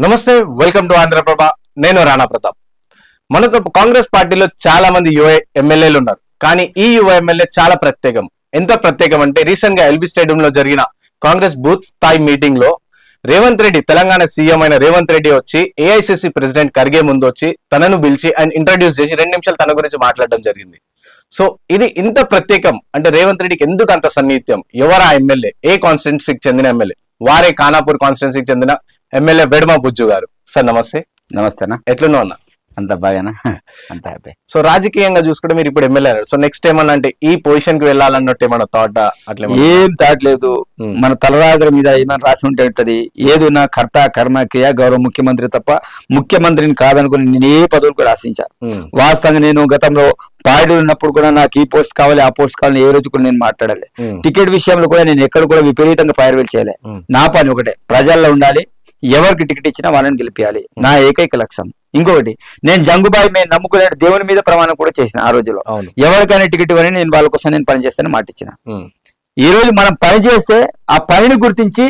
నమస్తే, welcome to Andhraprabha. నేను రాణా ప్రతాప్. మనకు కాంగ్రెస్ పార్టీలో చాలా మంది యువ ఎమ్మెల్యేలు ఉన్నారు. కానీ ఈ యువ ఎమ్మెల్యే చాలా ప్రత్యేకం. ఎంత ప్రత్యేకం అంటే రీసెంట్ గా ఎల్బీ స్టేడియం లో జరిగిన కాంగ్రెస్ బూత్ స్థాయి మీటింగ్ లో రేవంత్ రెడ్డి, తెలంగాణ సీఎం అయిన రేవంత్ రెడ్డి వచ్చి ఏఐసిసి ప్రెసిడెంట్ ఖర్గే ముందు వచ్చి తనను పిలిచి అండ్ ఇంట్రడ్యూస్ చేసి 2 నిమిషాలు తన గురించి మాట్లాడడం జరిగింది. సో ఇది ఇంత ప్రత్యేకం అంటే రేవంత్ రెడ్డికి ఎందుకు అంత సన్నిహిత్యం? ఎవరా ఎమ్మెల్యే? ఏ కాన్స్టిట్యున్సీకి చెందిన ఎమ్మెల్యే? వారే ఖానాపూర్ కాన్స్టిట్యున్సీకి చెందిన ఎమ్మెల్యే వెడమ బుజ్జు గారు. సార్ నమస్తే. నమస్తేనా, ఎట్లున్నా అన్న? అంత బాగానా, అంత హ్యాపీ. సో రాజకీయంగా చూసుకుంటే మీరు ఇప్పుడు ఎమ్మెల్యే. సో నెక్స్ట్ ఏమన్నా అంటే ఈ పొజిషన్ కి వెళ్ళాలన్నట్టు ఏమన్నా థాట్? అట్లా ఏం థాట్ లేదు. మన తలరాజుల మీద ఏమైనా రాసి ఉంటే ఉంటది. ఏదున్నా కర్త కర్మ క్రియ గౌరవ ముఖ్యమంత్రి తప్ప ముఖ్యమంత్రిని కాదనుకుని నేను ఏ పదవులు కూడా ఆశించా. వాస్తవంగా నేను గతంలో పార్టీ ఉన్నప్పుడు కూడా నాకు ఈ పోస్ట్ కావాలి ఆ పోస్ట్ కావాలని ఏ రోజు కూడా నేను మాట్లాడాలి. టికెట్ విషయంలో కూడా నేను ఎక్కడ కూడా విపరీతంగా ఫైర్వెల్ చేయలే. నా పని ఒకటే, ప్రజల్లో ఉండాలి, ఎవరికి టికెట్ ఇచ్చినా వాళ్ళని గెలిపియాలి, నా ఏకైక లక్ష్యం. ఇంకొకటి, నేను జంగుబాయి మేము నమ్ముకునే దేవుని మీద ప్రమాణం కూడా చేసిన ఆ రోజులో. ఎవరికైనా టికెట్ ఇవ్వని నేను వాళ్ళ కోసం నేను పని చేస్తానని మాట ఇచ్చిన. ఈ రోజు మనం పని చేస్తే ఆ పనిని గుర్తించి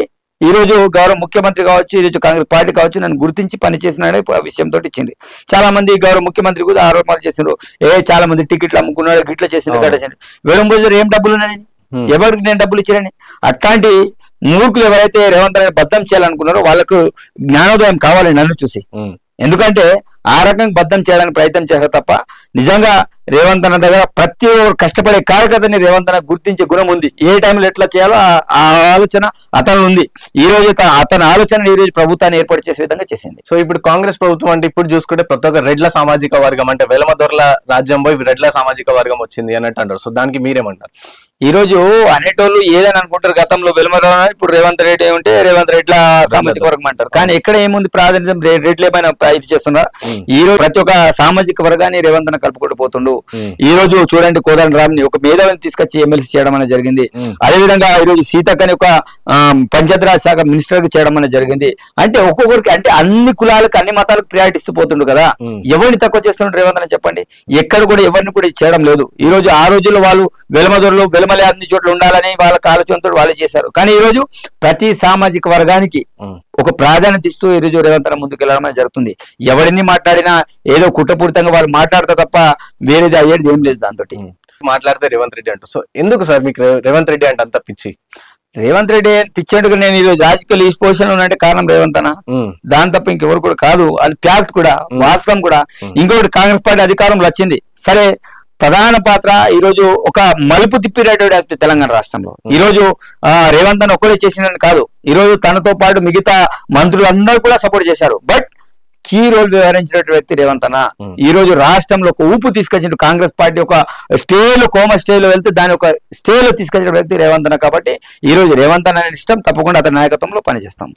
ఈ రోజు గౌరవ ముఖ్యమంత్రి కావచ్చు, ఈ రోజు కాంగ్రెస్ పార్టీ కావచ్చు, నన్ను గుర్తించి పని చేసిన విషయంతో ఇచ్చింది. చాలా మంది గౌరవ ముఖ్యమంత్రి కూడా ఆరోపణలు చేసిండ్రు. చాలా మంది టికెట్లు అమ్ముకున్నాడు, గిట్ల చేసిండ్రు, గట్ల చేసిండ్రు. వేలం రోజులు ఏం డబ్బులు ఉన్నాయని, ఎవరికి నేను డబ్బులు ఇచ్చానని. అట్లాంటి మూర్ఖులు ఎవరైతే రేవంత్ రెడ్డి బద్దం చేయాలనుకున్నారో వాళ్ళకు జ్ఞానోదయం కావాలి నన్ను చూసి. ఎందుకంటే ఆ రకంగా బద్దం చేయడానికి ప్రయత్నం చేస్తారు తప్ప నిజంగా రేవంత్ అన్న దగ్గర ప్రతి ఒక్కరు కష్టపడే కార్యకర్తని రేవంత్ అన్న గుర్తించే గుణం ఉంది. ఏ టైంలో ఎట్లా చేయాలో ఆ ఆలోచన అతను ఉంది. ఈ రోజు అతని ఆలోచన ఈ రోజు ప్రభుత్వాన్ని ఏర్పాటు చేసే విధంగా చేసింది. సో ఇప్పుడు కాంగ్రెస్ ప్రభుత్వం అంటే ఇప్పుడు చూసుకుంటే ప్రతి ఒక్క రెడ్ల సామాజిక వర్గం అంటే వెలమ దొరల రాజ్యం పోయి రెడ్ల సామాజిక వర్గం వచ్చింది అన్నట్టు అంటారు. సో దానికి మీరేమంటారు? ఈ రోజు అనేటోళ్ళు ఏదని అనుకుంటారు. గతంలో వెలుమలో ఇప్పుడు రేవంత్ రెడ్డి ఏమంటే రేవంత్ రెడ్ల సామాజిక వర్గం అంటారు. కానీ ఎక్కడ ఏముంది ప్రాధాన్యత రెడ్లు ఏమైనా ఇది చేస్తున్నారు. ఈ రోజు ప్రతి ఒక్క సామాజిక వర్గాన్ని రేవంత్ కలుపుకుంటూ పోతుండు. ఈ రోజు చూడండి, కోదండ రామ్ని ఒక మేధావిని తీసుకొచ్చి ఎమ్మెల్సీ చేయడం అనేది జరిగింది. అదేవిధంగా ఈ రోజు సీతక్కని ఒక పంచాయతీరాజ్ శాఖ మినిస్టర్ గా చేయడం అనేది జరిగింది. అంటే ఒక్కొక్కరికి అంటే అన్ని కులాలకు అన్ని మతాలకు ప్రియారిటీ ఇస్తూ పోతుండు కదా. ఎవరిని తక్కువ చేస్తుండ్రు రేవంత్ అని చెప్పండి? ఎక్కడ కూడా ఎవరిని కూడా చేయడం లేదు. ఈ రోజు ఆ రోజుల్లో వాళ్ళు వెలమదొరలు వెలమలే అన్ని చోట్ల ఉండాలని వాళ్ళ ఆలోచనతో వాళ్ళు చేశారు. కానీ ఈ రోజు ప్రతి సామాజిక వర్గానికి ఒక ప్రాధాన్యత ఇస్తూ ఈ రోజు రేవంత్ ముందుకు వెళ్ళడం అనేది జరుగుతుంది. ఎవరిని మాట్లాడినా ఏదో కుట్రపూరితంగా వాళ్ళు మాట్లాడతా తప్ప వేరేది అయ్యేది ఏం లేదు. దాంతో మాట్లాడితే రేవంత్ రెడ్డి అంటారు. సో ఎందుకు సార్ మీకు రేవంత్ రెడ్డి అంటే అంత పిచ్చి? రేవంత్ రెడ్డి పిచ్చేందుకు నేను ఈ రోజు రాజకీయాలు ఈ పొజిషన్ ఉన్నట్టే కారణం రేవంత్ అన్న. దాని తప్ప ఇంకెవరు కూడా కాదు. అది ఫ్యాక్ట్ కూడా, వాస్తవం కూడా. ఇంకొకటి, కాంగ్రెస్ పార్టీ అధికారంలో వచ్చింది సరే, ప్రధాన పాత్ర ఈ రోజు ఒక మలుపు తిప్పినటువంటి తెలంగాణ రాష్ట్రంలో. ఈ రోజు రేవంత్ అన్న ఒక్కడే చేసిందని కాదు, ఈ రోజు తనతో పాటు మిగతా మంత్రులు అందరూ కూడా సపోర్ట్ చేశారు. బట్ కీ రోల్ వ్యవహరించినటువంటి వ్యక్తి రేవంత్ అన్న. ఈ రోజు రాష్ట్రంలో ఒక ఊపు తీసుకొచ్చిండు. కాంగ్రెస్ పార్టీ ఒక స్టేలో కోమ స్టేలో వెళ్తే దాని ఒక స్టేలో తీసుకొచ్చిన వ్యక్తి రేవంత్ అన్న. కాబట్టి ఈ రోజు రేవంత్ అన్న ఇష్టం, తప్పకుండా అతని నాయకత్వంలో పనిచేస్తాం.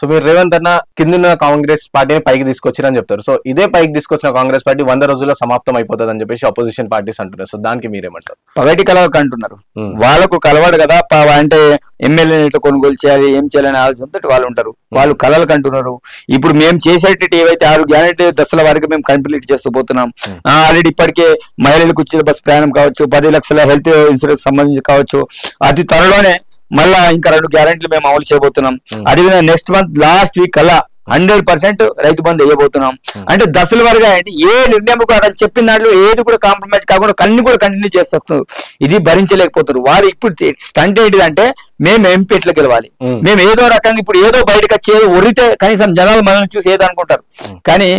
సో మీరు రేవంత్ అన్న కింద కాంగ్రెస్ పార్టీని పైకి తీసుకొచ్చారని చెప్తారు. సో ఇదే పైకి తీసుకొచ్చిన కాంగ్రెస్ పార్టీ 100 రోజుల్లో సమాప్తం అయిపోతుంది అని చెప్పేసి అపోజిషన్ పార్టీస్ అంటున్నారు. సో దానికి మీరేమంటారు? పగటి కలవకు అంటున్నారు. వాళ్ళకు కలవాడు కదా, అంటే ఎమ్మెల్యేని కొనుగోలు చేయాలి, ఏం చేయాలని ఆలోచనతో వాళ్ళు ఉంటారు. వాళ్ళు కలలకు అంటున్నారు. ఇప్పుడు మేము చేసేటట్టు ఏవైతే 6 గ్యారెంటీ దశల వారికి మేము కంప్లీట్ చేస్తూ పోతున్నాం. ఆల్రెడీ ఇప్పటికే మహిళలకు ఉచిత బస్ ప్రయాణం కావచ్చు, 10 లక్షల హెల్త్ ఇన్సూరెన్స్ సంబంధించి కావచ్చు, అతి త్వరలోనే మళ్ళా ఇంకా 2 గ్యారెంటీలు మేము అమలు చేయబోతున్నాం. అదేవిధంగా నెక్స్ట్ మంత్ లాస్ట్ వీక్ కల్లా 100% రైతు బంధు వేయబోతున్నాం. అంటే దశల వరకు అంటే ఏ నిర్ణయం కూడా చెప్పిన దాంట్లో ఏది కూడా కాంప్రమైజ్ కాకుండా అన్ని కూడా కంటిన్యూ చేస్తూ ఇది భరించలేకపోతారు. వాళ్ళు ఇప్పుడు స్టంట్ ఏంటిదంటే మేము ఎంపీట్లు గెలవాలి, మేము ఏదో రకంగా ఇప్పుడు ఏదో బయటకు వచ్చేది ఒరితే కనీసం జనాలు మనల్ని చూసి ఏదో అనుకుంటారు. కానీ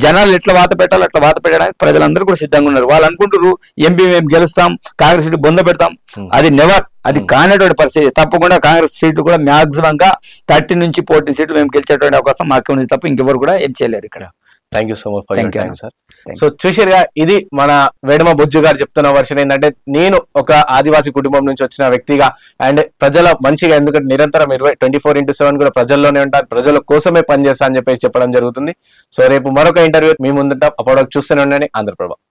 జనాలు ఎట్లా వాత పెట్టాలో అట్లా వాత పెట్టడానికి ప్రజలందరూ కూడా సిద్ధంగా ఉన్నారు. వాళ్ళు అనుకుంటారు ఎంపీ మేము గెలుస్తాం, కాంగ్రెస్ సీటు బొంద పెడతాం. అది నెవర్, అది కానటువంటి పరిస్థితి. తప్పకుండా కాంగ్రెస్ సీట్లు కూడా మాక్సిమం గా 30 నుంచి 40 సీట్లు మేము గెలిచేటువంటి అవకాశం మాకు ఉంది తప్ప ఇంకెవరు కూడా ఏం చేయలేరు ఇక్కడ. Thank you so much for your time sir. So చూసారుగా, ఇది మన వెడమ బుజ్జు గారు చెప్తున్న వర్షన్ ఏంటంటే, నేను ఒక ఆదివాసీ కుటుంబం నుంచి వచ్చిన వ్యక్తిగా అండ్ ప్రజల మంచిగా, ఎందుకంటే నిరంతరం 24/7 కూడా ప్రజల్లోనే ఉంటాను, ప్రజల కోసమే పనిచేస్తా అని చెప్పేసి చెప్పడం జరుగుతుంది. సో రేపు మరొక ఇంటర్వ్యూ మీ ముందుంటాం. అప్పటివరకు చూస్తూనే ఉండండి ఆంధ్రప్రభ.